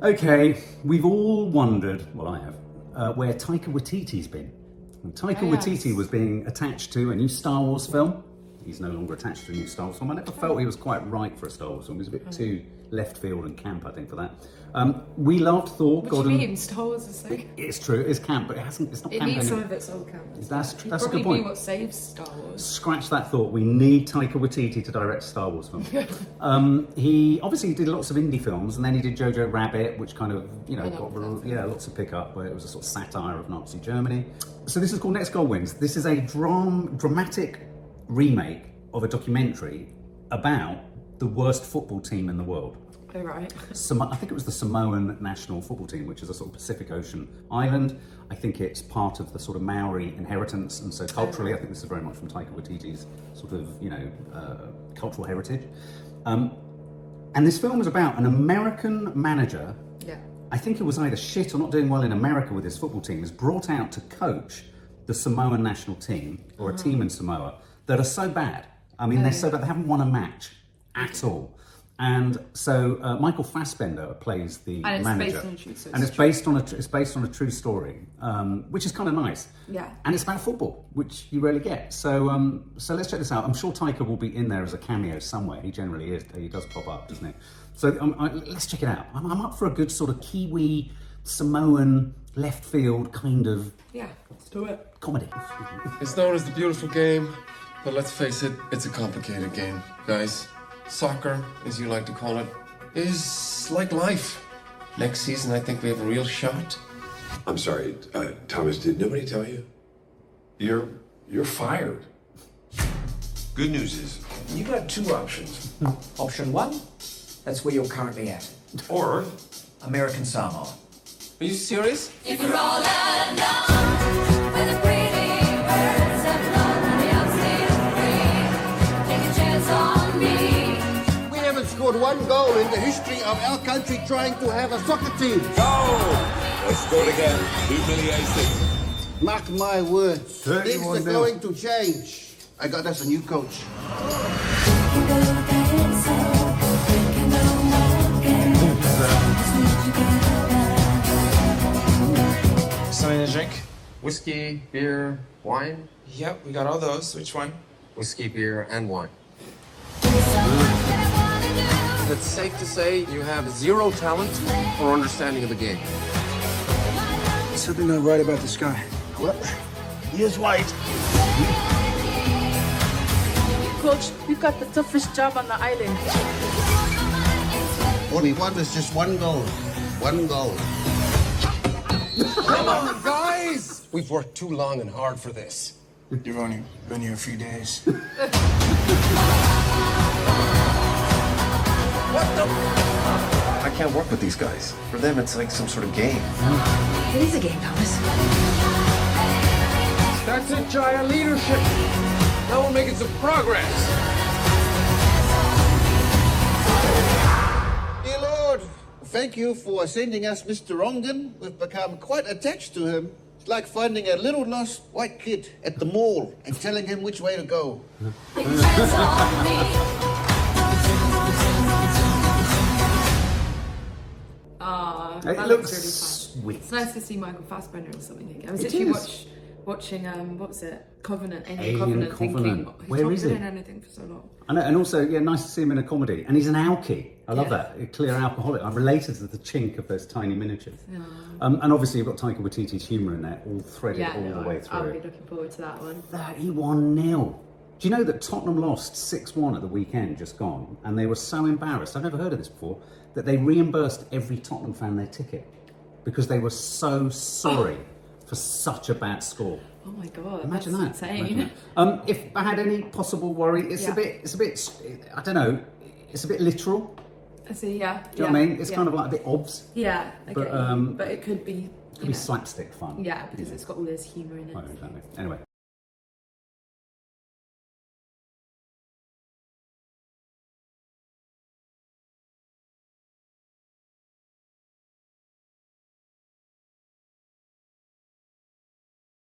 Okay, we've all wondered, well I have, where Taika Waititi's been. And Taika Waititi was being attached to a new Star Wars film. He's no longer attached to a new Star Wars film. I never felt he was quite right for a Star Wars film. He was a bit too left field and camp, I think, for that. We loved Thor. What do you mean? Star Wars is so... It's true, it's camp, but it's not camp It needs anymore. some of its old camp. That's a good point. Probably what saves Star Wars. Scratch that thought. We need Taika Waititi to direct a Star Wars film. He obviously did lots of indie films, and then he did Jojo Rabbit, which kind of, got lots of pickup, where it was a sort of satire of Nazi Germany. So this is called Next Goal Wins. This is a dramatic remake of a documentary about the worst football team in the world. Oh, right. I think it was the Samoan national football team, which is a sort of Pacific Ocean island. I think it's part of the sort of Maori inheritance, and so culturally, I think this is very much from Taika Waititi's sort of, cultural heritage. And this film is about an American manager. Yeah. I think he was either shit or not doing well in America with his football team, is brought out to coach the Samoan national team, or a team in Samoa, that are so bad. I mean, they're so bad, they haven't won a match at all. And so Michael Fassbender plays the manager, and it's based on a true story, which is kind of nice. Yeah. And it's about football, which you rarely get. So let's check this out. I'm sure Taika will be in there as a cameo somewhere. He generally is. He does pop up, doesn't he? So let's check it out. I'm up for a good sort of Kiwi, Samoan, left field kind of. Yeah, let's do it. Comedy. It's known as the beautiful game, but let's face it, it's a complicated game, guys. Soccer, as you like to call it, is like life. Next season, I think we have a real shot. I'm sorry, Thomas, did nobody tell you? You're fired. Good news is, you got two options. Option one, that's where you're currently at. Or, American Samoa. Are you serious? If you're all alone with a pretty birds of love on the outside of free, take a chance on me. We haven't scored one goal in the history of our country trying to have a soccer team. let's go again. Humiliation. Mark my words, things are 31-0. going to change. I got us a new coach. Something to drink? Whiskey, beer, wine? Yep, we got all those. Which one? Whiskey, beer, and wine. It's safe to say you have zero talent or understanding of the game. There's something not right about this guy. Well, he is white. Coach, we've got the toughest job on the island. Only one is just one goal. One goal. Come on, guys! We've worked too long and hard for this. You've only been here a few days. What the? I can't work with these guys. For them, it's like some sort of game. It is a game, Thomas. That's it, Jaya. Leadership. Now we're making some progress. Dear Lord, thank you for sending us Mr. Rongen. We've become quite attached to him. It's like finding a little lost white kid at the mall and telling him which way to go. Take a chance on me. It That looks really fun. sweet. It's nice to see Michael Fassbender or something again. I was It literally is. watching what was it? Covenant. Alien Covenant. Covenant. Thinking, Where he's is not he? been in anything for so long. I know, and also, nice to see him in a comedy. And he's an alky. I love Yeah. that. A clear alcoholic. I'm related to the chink of those tiny miniatures. And obviously, you've got Taika Waititi's humour in there, all threaded all the way I'll be through. looking forward to that one. 31-0. Do you know that Tottenham lost 6-1 at the weekend just gone? And they were so embarrassed, I've never heard of this before, that they reimbursed every Tottenham fan their ticket because they were so sorry for such a bad score. Oh my god! Imagine that's that. Insane. Imagine that. If I had any possible worry, it's a bit, I don't know, it's a bit literal. I see. Yeah. Do you know what I mean? It's kind of like a bit obs. Yeah. Okay. But, But it could be. It could be slapstick fun. Yeah, because it's got all this humour in it. Oh, exactly. Anyway.